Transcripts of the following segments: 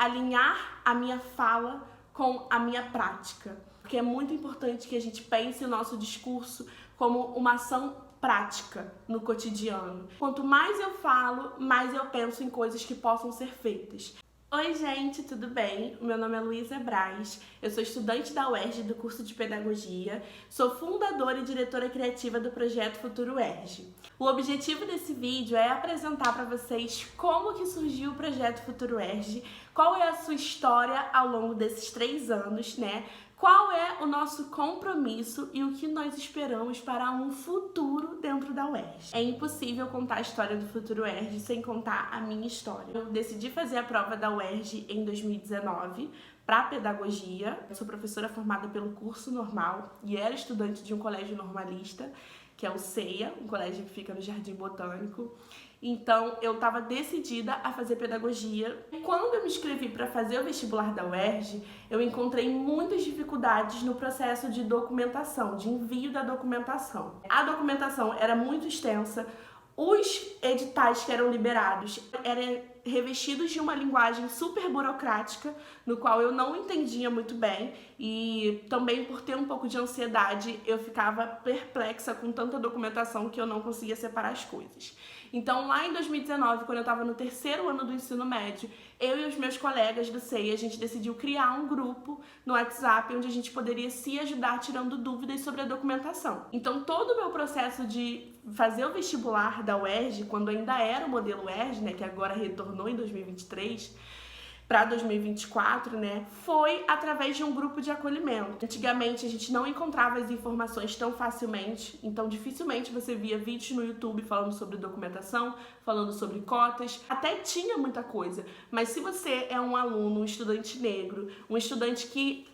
alinhar a minha fala com a minha prática, porque é muito importante que a gente pense o nosso discurso como uma ação prática no cotidiano. Quanto mais eu falo, mais eu penso em coisas que possam ser feitas. Oi gente, tudo bem? O meu nome é Luísa Braz, eu sou estudante da UERJ do curso de Pedagogia, sou fundadora e diretora criativa do projeto Futuro UERJ. O objetivo desse vídeo é apresentar para vocês como que surgiu o projeto Futuro UERJ, qual é a sua história ao longo desses 3 anos, né? Qual é o nosso compromisso e o que nós esperamos para um futuro dentro da UERJ. É impossível contar a história do Futuro UERJ sem contar a minha história. Eu decidi fazer a prova da UERJ em 2019 para pedagogia. Eu sou professora formada pelo curso normal e era estudante de um colégio normalista, que é o CEIA, um colégio que fica no Jardim Botânico. Então, eu estava decidida a fazer pedagogia. Quando eu me inscrevi para fazer o vestibular da UERJ, eu encontrei muitas dificuldades no processo de documentação, de envio da documentação. A documentação era muito extensa, os editais que eram liberados eram revestidos de uma linguagem super burocrática, no qual eu não entendia muito bem, e também por ter um pouco de ansiedade, eu ficava perplexa com tanta documentação que eu não conseguia separar as coisas. Então, lá em 2019, quando eu estava no 3º ano do ensino médio, eu e os meus colegas do CEI, a gente decidiu criar um grupo no WhatsApp onde a gente poderia se ajudar tirando dúvidas sobre a documentação. Então, todo o meu processo de fazer o vestibular da UERJ, quando ainda era o modelo UERJ, né, que agora retornou em 2023, para 2024, né, foi através de um grupo de acolhimento. Antigamente a gente não encontrava as informações tão facilmente, então dificilmente você via vídeos no YouTube falando sobre documentação, falando sobre cotas, até tinha muita coisa, mas se você é um aluno, um estudante negro, um estudante que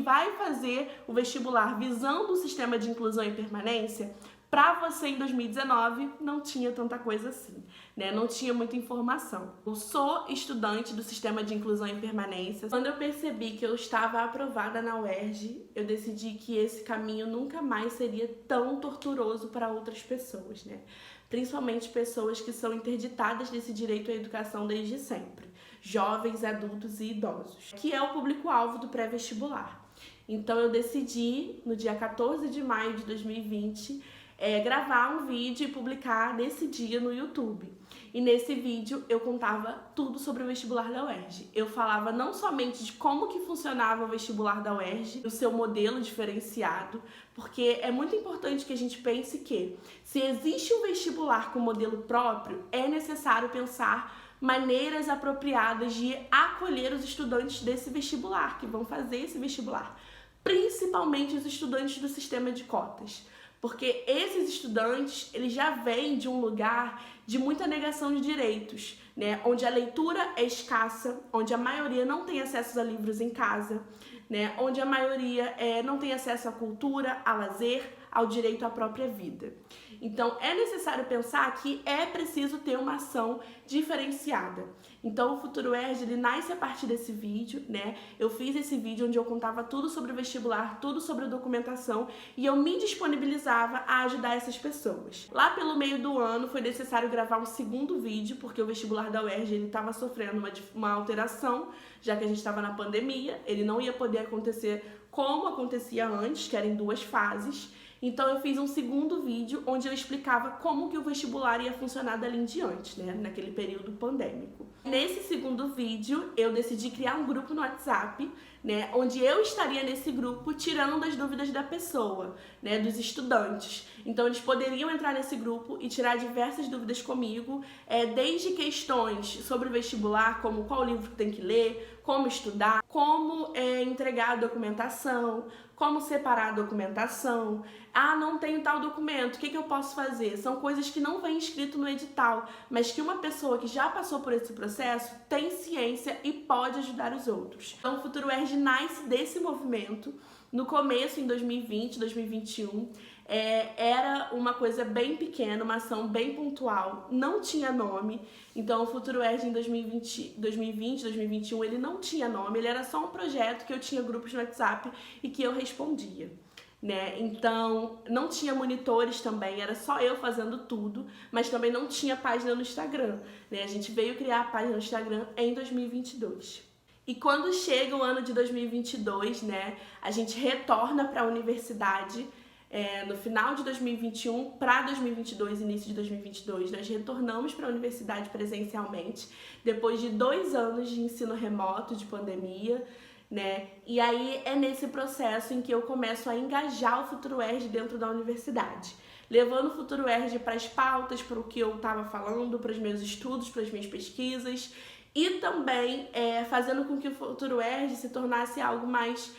vai fazer o vestibular visando o sistema de inclusão e permanência, para você em 2019 não tinha tanta coisa assim, né? Não tinha muita informação. Eu sou estudante do sistema de inclusão e permanência. Quando eu percebi que eu estava aprovada na UERJ, eu decidi que esse caminho nunca mais seria tão torturoso para outras pessoas, né? Principalmente pessoas que são interditadas desse direito à educação desde sempre, jovens, adultos e idosos, que é o público-alvo do pré-vestibular. Então eu decidi, no dia 14 de maio de 2020, gravar um vídeo e publicar nesse dia no YouTube. E nesse vídeo eu contava tudo sobre o vestibular da UERJ. Eu falava não somente de como que funcionava o vestibular da UERJ, o seu modelo diferenciado, porque é muito importante que a gente pense que, se existe um vestibular com modelo próprio, é necessário pensar maneiras apropriadas de acolher os estudantes desse vestibular, que vão fazer esse vestibular, principalmente os estudantes do sistema de cotas. Porque esses estudantes, eles já vêm de um lugar de muita negação de direitos, né? Onde a leitura é escassa, onde a maioria não tem acesso a livros em casa, né? Onde a maioria não tem acesso à cultura, a lazer, ao direito à própria vida. Então, é necessário pensar que é preciso ter uma ação diferenciada. Então, o Futuro UERJ, ele nasce a partir desse vídeo, né? Eu fiz esse vídeo onde eu contava tudo sobre o vestibular, tudo sobre a documentação, e eu me disponibilizava a ajudar essas pessoas. Lá pelo meio do ano, foi necessário gravar um segundo vídeo, porque o vestibular da UERJ, ele estava sofrendo uma alteração, já que a gente estava na pandemia, ele não ia poder acontecer como acontecia antes, que era em 2 fases. Então eu fiz um segundo vídeo onde eu explicava como que o vestibular ia funcionar dali em diante, né, naquele período pandêmico. Nesse segundo vídeo eu decidi criar um grupo no WhatsApp, né, onde eu estaria nesse grupo tirando as dúvidas da pessoa, né, dos estudantes. Então eles poderiam entrar nesse grupo e tirar diversas dúvidas comigo, desde questões sobre o vestibular, como qual livro que tem que ler, como estudar, como entregar a documentação, como separar a documentação. Ah, não tenho tal documento, o que eu posso fazer? São coisas que não vem escrito no edital, mas que uma pessoa que já passou por esse processo tem ciência e pode ajudar os outros. Então o Futuro UERJ nasce desse movimento. No começo, em 2020, 2021, era uma coisa bem pequena, uma ação bem pontual, não tinha nome. Então o Futuro UERJ em 2020, 2021, ele não tinha nome, ele era só um projeto que eu tinha grupos no WhatsApp e que eu respondia, né? Então, não tinha monitores também, era só eu fazendo tudo, mas também não tinha página no Instagram, né? A gente veio criar a página no Instagram em 2022. E quando chega o ano de 2022, né, a gente retorna para a universidade, no final de 2021 para 2022, início de 2022, nós retornamos para a universidade presencialmente, depois de 2 anos de ensino remoto, de pandemia, né? E aí é nesse processo em que eu começo a engajar o Futuro ERJ dentro da universidade, levando o Futuro ERJ para as pautas, para o que eu estava falando, para os meus estudos, para as minhas pesquisas, e também fazendo com que o Futuro ERJ se tornasse algo mais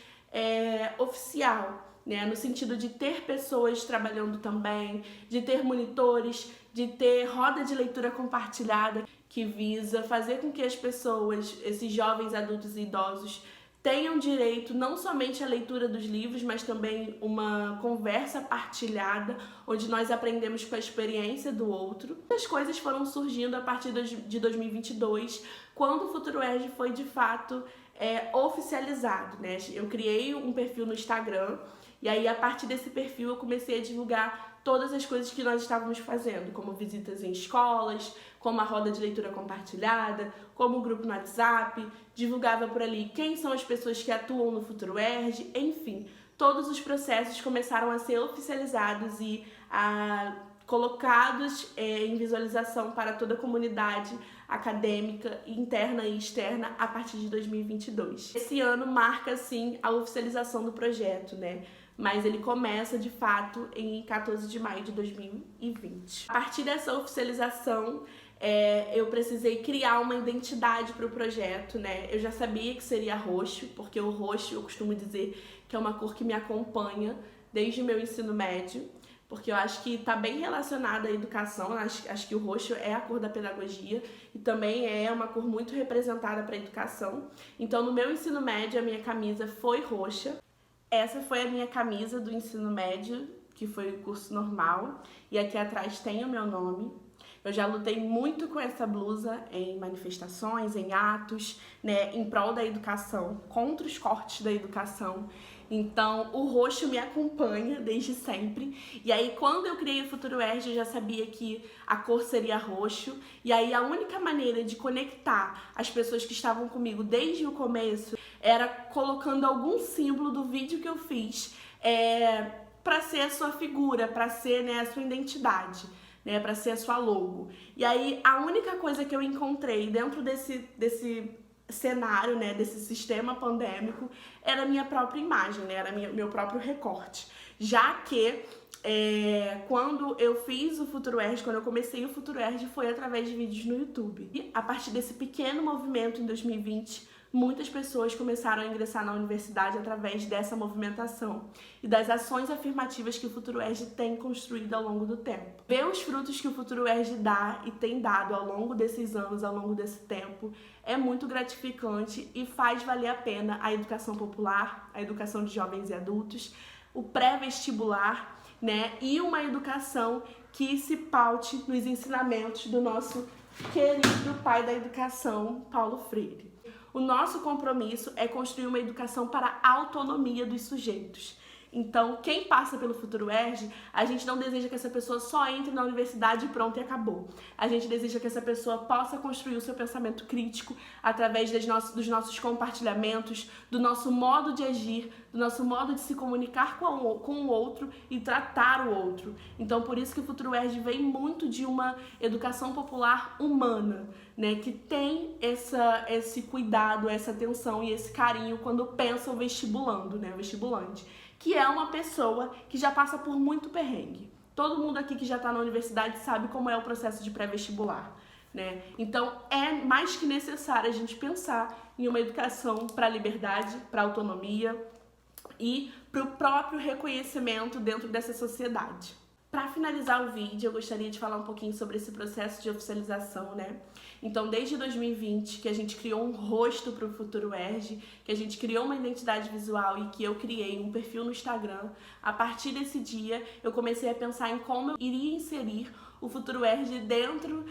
oficial, né? No sentido de ter pessoas trabalhando também, de ter monitores, de ter roda de leitura compartilhada, que visa fazer com que as pessoas, esses jovens, adultos e idosos, tenham direito não somente à leitura dos livros, mas também uma conversa partilhada, onde nós aprendemos com a experiência do outro. As coisas foram surgindo a partir de 2022, quando o Futuro ERJ foi de fato oficializado, né? Eu criei um perfil no Instagram, e aí a partir desse perfil eu comecei a divulgar todas as coisas que nós estávamos fazendo, como visitas em escolas, como a roda de leitura compartilhada, como o grupo no WhatsApp, divulgava por ali quem são as pessoas que atuam no Futuro ERJ, enfim, todos os processos começaram a ser oficializados e colocados em visualização para toda a comunidade acadêmica, interna e externa, a partir de 2022. Esse ano marca, sim, a oficialização do projeto, né? Mas ele começa, de fato, em 14 de maio de 2020. A partir dessa oficialização, eu precisei criar uma identidade para o projeto, né? Eu já sabia que seria roxo, porque o roxo, eu costumo dizer que é uma cor que me acompanha desde o meu ensino médio, porque eu acho que está bem relacionada à educação. Acho que o roxo é a cor da pedagogia e também é uma cor muito representada para a educação. Então, no meu ensino médio, a minha camisa foi roxa. Essa foi a minha camisa do ensino médio, que foi o curso normal, e aqui atrás tem o meu nome. Eu já lutei muito com essa blusa em manifestações, em atos, né, em prol da educação, contra os cortes da educação. Então, o roxo me acompanha desde sempre. E aí, quando eu criei o Futuro ERJ, eu já sabia que a cor seria roxo. E aí, a única maneira de conectar as pessoas que estavam comigo desde o começo era colocando algum símbolo do vídeo que eu fiz para ser a sua figura, para ser, né, a sua identidade, né, para ser a sua logo. E aí, a única coisa que eu encontrei dentro desse cenário, né, desse sistema pandêmico, era a minha própria imagem, né, era meu próprio recorte. Já que quando eu fiz o Futuro ERJ, quando eu comecei o Futuro ERJ, foi através de vídeos no YouTube. E a partir desse pequeno movimento em 2020, muitas pessoas começaram a ingressar na universidade através dessa movimentação e das ações afirmativas que o Futuro ERJ tem construído ao longo do tempo. Ver os frutos que o Futuro ERJ dá e tem dado ao longo desses anos, ao longo desse tempo, é muito gratificante e faz valer a pena a educação popular, a educação de jovens e adultos, o pré-vestibular, né, e uma educação que se paute nos ensinamentos do nosso querido pai da educação, Paulo Freire. O nosso compromisso é construir uma educação para a autonomia dos sujeitos. Então, quem passa pelo Futuro ERJ, a gente não deseja que essa pessoa só entre na universidade e pronto, e acabou. A gente deseja que essa pessoa possa construir o seu pensamento crítico através dos nossos compartilhamentos, do nosso modo de agir, do nosso modo de se comunicar com o outro e tratar o outro. Então, por isso que o Futuro ERJ vem muito de uma educação popular humana, né, que tem esse cuidado, essa atenção e esse carinho quando pensa o vestibulando, né, o vestibulante, que é uma pessoa que já passa por muito perrengue. Todo mundo aqui que já está na universidade sabe como é o processo de pré-vestibular, né? Então, é mais que necessário a gente pensar em uma educação para a liberdade, para a autonomia e para o próprio reconhecimento dentro dessa sociedade. Para finalizar o vídeo, eu gostaria de falar um pouquinho sobre esse processo de oficialização, né? Então, desde 2020, que a gente criou um rosto para o Futuro ERJ, que a gente criou uma identidade visual e que eu criei um perfil no Instagram, a partir desse dia, eu comecei a pensar em como eu iria inserir o Futuro ERJ dentro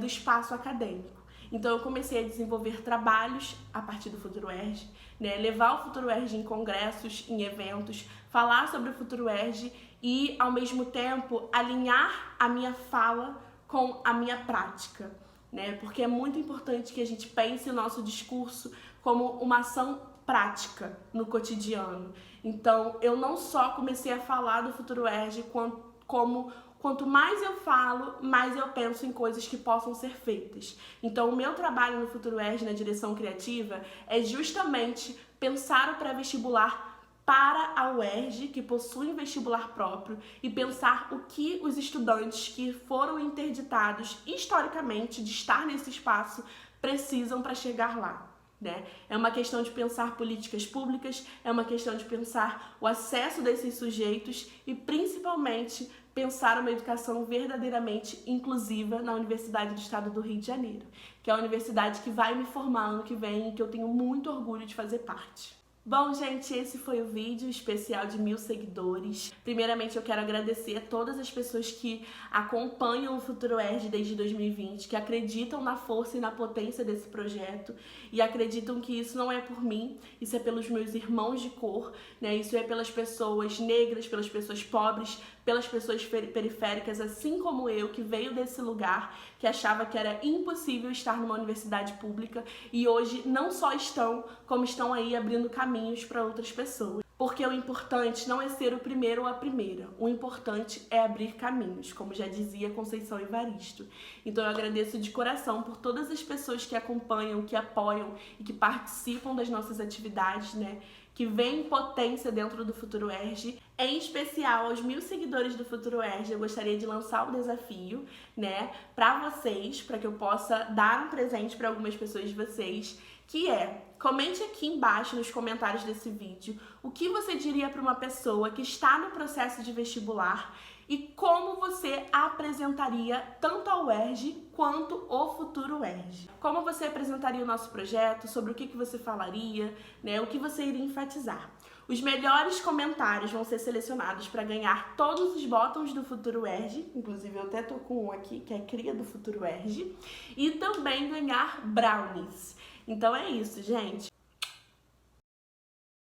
do espaço acadêmico. Então eu comecei a desenvolver trabalhos a partir do Futuro UERJ, né? Levar o Futuro UERJ em congressos, em eventos, falar sobre o Futuro UERJ e, ao mesmo tempo, alinhar a minha fala com a minha prática, né? Porque é muito importante que a gente pense o nosso discurso como uma ação prática no cotidiano. Então, eu não só comecei a falar do Futuro UERJ quanto mais eu falo, mais eu penso em coisas que possam ser feitas. Então, o meu trabalho no Futuro UERJ, na direção criativa, é justamente pensar o pré-vestibular para a UERJ, que possui um vestibular próprio, e pensar o que os estudantes que foram interditados historicamente de estar nesse espaço precisam para chegar lá. Né? É uma questão de pensar políticas públicas, é uma questão de pensar o acesso desses sujeitos e, principalmente, pensar uma educação verdadeiramente inclusiva na Universidade do Estado do Rio de Janeiro, que é a universidade que vai me formar ano que vem e que eu tenho muito orgulho de fazer parte. Bom, gente, esse foi o vídeo especial de 1000 seguidores. Primeiramente, eu quero agradecer a todas as pessoas que acompanham o Futuro UERJ desde 2020, que acreditam na força e na potência desse projeto e acreditam que isso não é por mim, isso é pelos meus irmãos de cor, né? Isso é pelas pessoas negras, pelas pessoas pobres, pelas pessoas periféricas, assim como eu, que veio desse lugar, que achava que era impossível estar numa universidade pública e hoje não só estão, como estão aí abrindo caminhos para outras pessoas. Porque o importante não é ser o primeiro ou a primeira, o importante é abrir caminhos, como já dizia Conceição Evaristo. Então eu agradeço de coração por todas as pessoas que acompanham, que apoiam e que participam das nossas atividades, né? Que vem potência dentro do Futuro UERJ. Em especial aos 1000 seguidores do Futuro UERJ, eu gostaria de lançar o desafio, né, para vocês, para que eu possa dar um presente para algumas pessoas de vocês, que é: comente aqui embaixo nos comentários desse vídeo o que você diria para uma pessoa que está no processo de vestibular e como você apresentaria tanto a UERJ quanto o Futuro UERJ. Como você apresentaria o nosso projeto, sobre o que você falaria, né, o que você iria enfatizar. Os melhores comentários vão ser selecionados para ganhar todos os botões do Futuro UERJ, inclusive eu até tô com um aqui, que é cria do Futuro UERJ, e também ganhar brownies. Então é isso, gente.